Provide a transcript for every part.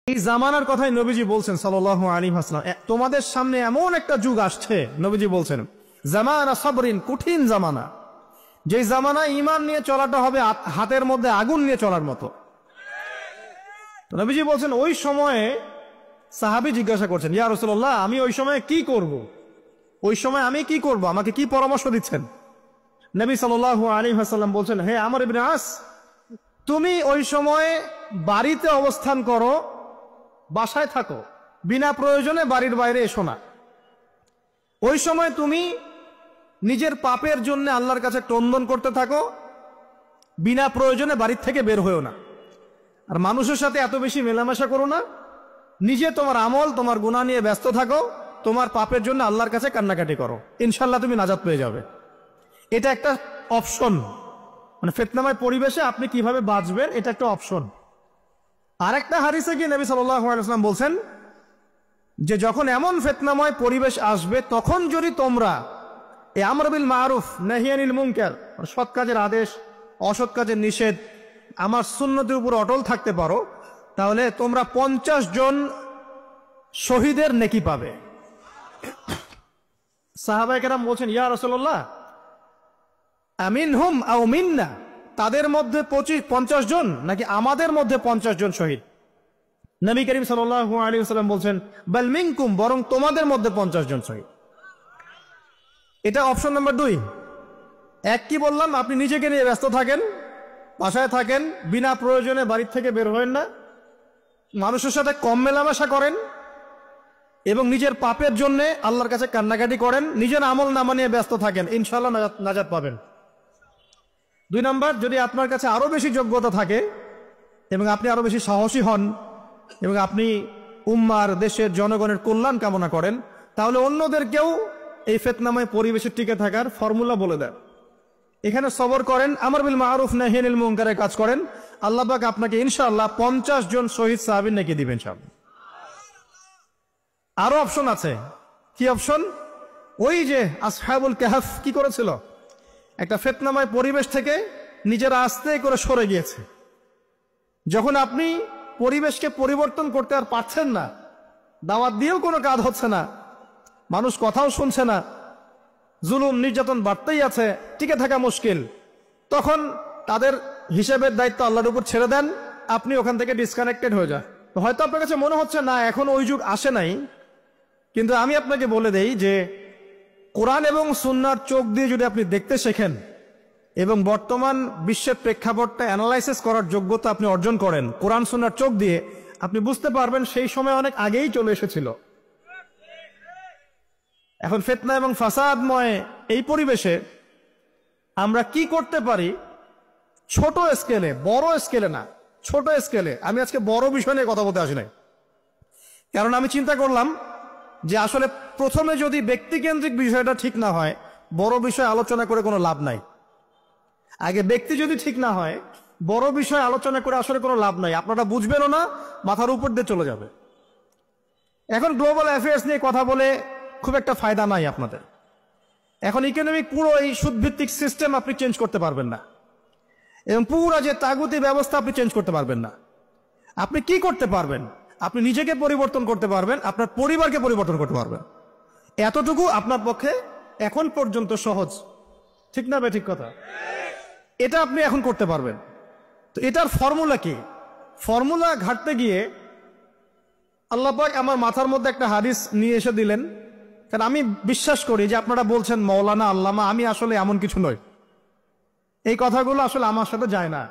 এই জামানার কথাই নবীজি বলছেন সাল্লাল্লাহু আলাইহি ওয়াসাল্লাম, তোমাদের সামনে এমন একটা যুগ আসছে, নবীজি বলছেন জামানা সাবরিন, কঠিন জামানা, যে জামানায় ঈমান নিয়ে চলাটা হবে হাতের মধ্যে আগুন নিয়ে চলার মতো। তো নবীজি বলছেন ওই সময়ে সাহাবী জিজ্ঞাসা করছেন, ইয়া রাসূলুল্লাহ, আমি ওই সময়ে কি করব? ওই সময় আমি কি করব? আমাকে কি পরামর্শ দিচ্ছেন? নবী সাল্লাল্লাহু আলাইহি ওয়াসাল্লাম বলছেন, হে আমর ইবনে আস, তুমি ওই সময়ে বাড়িতে অবস্থান করো, বাসায় থাকো, বিনা প্রয়োজনে বাড়ির বাইরে এসো না। ওই সময় তুমি নিজের পাপের জন্য আল্লাহর কাছে ক্রন্দন করতে থাকো, বিনা প্রয়োজনে বাড়ির থেকে বের হয়েও না। আর মানুষের সাথে এত বেশি মেলামেশা করো না, নিজে তোমার আমল, তোমার গুনাহ নিয়ে ব্যস্ত থাকো, তোমার পাপের জন্য আল্লাহর কাছে কান্নাকাটি করো, ইনশাল্লাহ তুমি নাজাত পেয়ে যাবে। এটা একটা অপশন, মানে ফিতনাময় পরিবেশে আপনি কিভাবে বাঁচবেন, এটা একটা অপশন। আরেকটা হাদিসে গিয়ে নবী সাল্লাল্লাহু আলাইহি ওয়াসাল্লাম বলছেন যে যখন এমন ফিতনাময় পরিবেশ আসবে, তখন যদি তোমরা এই আমর বিল মারুফ নাহি আনিল মুনকার, সৎ কাজের আদেশ, অসৎ কাজের নিষেধ, আমার সুন্নতের উপর অটল থাকতে পারো, তাহলে তোমরা 50 জন শহীদের নেকি পাবে। সাহাবায়ে কেরাম বলছেন, ইয়া রাসূলুল্লাহ, আমিনহুম আও মিন্না, তাদের মধ্যে 50 জন নাকি আমাদের মধ্যে 50 জন শহীদ? নবী করিম সাল্লাল্লাহু আলাইহি ওয়াসাল্লাম বলছেন, বাল মিনকুম, বরং তোমাদের মধ্যে 50 জন শহীদ। এটা অপশন নাম্বার 2। এক কি বললাম, আপনি নিজেকে নিয়ে ব্যস্ত থাকেন, বাসায় থাকেন, বিনা প্রয়োজনে বাড়ির থেকে বের হবেন না, মানুষের সাথে কম মেলামেশা করেন এবং নিজের পাপের জন্য আল্লাহর কাছে কান্নাকাটি করেন, নিজের আমল নামা নিয়ে ব্যস্ত থাকেন, ইনশাআল্লাহ নাজাত পাবেন। 2 নাম্বার, যদি আপনার কাছে আরো বেশি যোগ্যতা থাকে এবং আপনি আরো বেশি সাহসী হন এবং আপনি উম্মার, দেশের জনগণের কল্যাণ কামনা করেন, তাহলে অন্যদেরকেও এই ফিতনাময় পরিবেশে টিকে থাকার ফর্মুলা বলে দেন। এখানে সবর করেন, আমর বিল মারুফ নাহি আনিল মুনকারের কাজ করেন, আল্লাহ পাক আপনাকে ইনশাআল্লাহ 50 জন শহীদ সাহাবীর নেকি দিবেন ইনশাআল্লাহ। আরো অপশন আছে। কি অপশন? ওই যে আসহাবুল কাহফ কি করেছিল, একটা ফিতনাময় পরিবেশ থেকে নিজেরা আস্তে করে সরে গিয়েছে। যখন আপনি পরিবেশকে পরিবর্তন করতে আর পারছেন না, দাওয়াত দিয়েও কোনো কাজ হচ্ছে না, মানুষ কথাও শুনছে না, জুলুম নির্যাতন বাড়তেই আছে, টিকে থাকা মুশকিল, তখন তাদের হিসেবের দায়িত্ব আল্লাহর উপর ছেড়ে দেন, আপনি ওখান থেকে ডিসকানেক্টেড হয়ে যান। হয়তো আপনার কাছে মনে হচ্ছে না এখন ওই যুগ আসে নাই, কিন্তু আমি আপনাকে বলে দেই যে কোরআন এবং সুন্নাহর চোখ দিয়ে যদি আপনি দেখতে শেখেন এবং বর্তমান বিশ্বের প্রেক্ষাপটটা অ্যানালাইসিস করার যোগ্যতা আপনি অর্জন করেন কোরআন সুন্নাহর চোখ দিয়ে, আপনি বুঝতে পারবেন সেই সময় অনেক আগেই চলে এসেছিল। এখন ফিতনা এবং ফাসাদময় এই পরিবেশে আমরা কি করতে পারি, ছোট স্কেলে, বড় স্কেলে না, ছোট স্কেলে। আমি আজকে বড় বিষয় নিয়ে কথা বলতে আসি নাই, কারণ আমি চিন্তা করলাম যে আসলে প্রথমে যদি ব্যক্তিকেন্দ্রিক বিষয়টা ঠিক না হয়, বড় বিষয় আলোচনা করে কোনো লাভ নাই। আগে ব্যক্তি যদি ঠিক না হয়, বড় বিষয় আলোচনা করে আসলে কোনো লাভ নাই, আপনারা বুঝবেনও না, মাথার উপর দিয়ে চলে যাবে। এখন গ্লোবাল অ্যাফেয়ার্স নিয়ে কথা বলে খুব একটা ফায়দা নাই আপনাদের। এখন ইকোনমিক পুরো এই সুদভিত্তিক সিস্টেম আপনি চেঞ্জ করতে পারবেন না, এবং পুরো যে তাগুতি ব্যবস্থা আপনি চেঞ্জ করতে পারবেন না। আপনি কি করতে পারবেন? আপনি নিজেকে পরিবর্তন করতে পারবেন, আপনার পরিবারকে পরিবর্তন করতে পারবেন। এতটুকু আপনার পক্ষে এখন পর্যন্ত সহজ, ঠিক না বে ঠিক কথা? এটা আপনি এখন করতে পারবেন। তো এটার ফর্মুলা কি? ফর্মুলা ঘাটতে গিয়ে আল্লাহ পাক আমার মাথার মধ্যে একটা হাদিস নিয়ে এসে দিলেন, কারণ আমি বিশ্বাস করি যে আপনারা বলছেন মৌলানা, আল্লামা, আমি আসলে এমন কিছু নই, এই কথাগুলো আসলে আমার সাথে যায় না।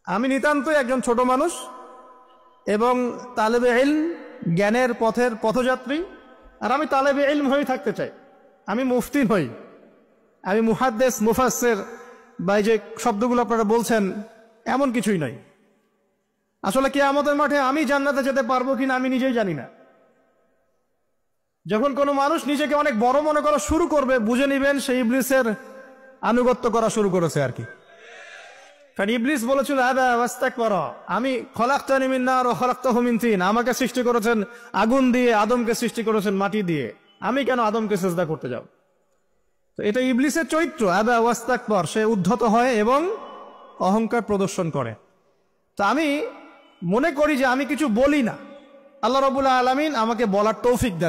আমি নিতান্তই একজন ছোট মানুষ এবং তালেবে ইলম, জ্ঞানের পথের পথযাত্রী, আর আমি তালেবে ইলম হয়ে থাকতে চাই। আমি মুফতি নই, আমি মুহাদ্দিস, মুফাসসির বা এই যে শব্দগুলো আপনারা বলছেন, এমন কিছুই নয়। আসলে কিয়ামতের মাঠে আমি জান্নাতে যেতে পারবো কিনা আমি নিজেই জানি না। যখন কোনো মানুষ নিজেকে অনেক বড় মনে করা শুরু করবে, বুঝে নিবেন সেই ইবলিসের আনুগত্য করা শুরু করেছে আর কি। কারণ ইবলিস বলেছিল, আবা ওয়াস্তাকবারা, আমি খলাকতানি মিন নার ওয়া খলাকতাহু মিন তিন, আমাকে সৃষ্টি করেছেন আগুন দিয়ে, আদমকে সৃষ্টি করেছেন মাটি দিয়ে, আমি কেন আদমকে সিজদা করতে যাব? তো এটা ইবলিসের চরিত্র, আবা ওয়াস্তাকবার, সে উদ্ধত হয় এবং অহংকার প্রদর্শন করে। তো আমি মনে করি যে আমি কিছু বলি না, আল্লাহ রাব্বুল আলামিন আমাকে বলার তৌফিক দেন।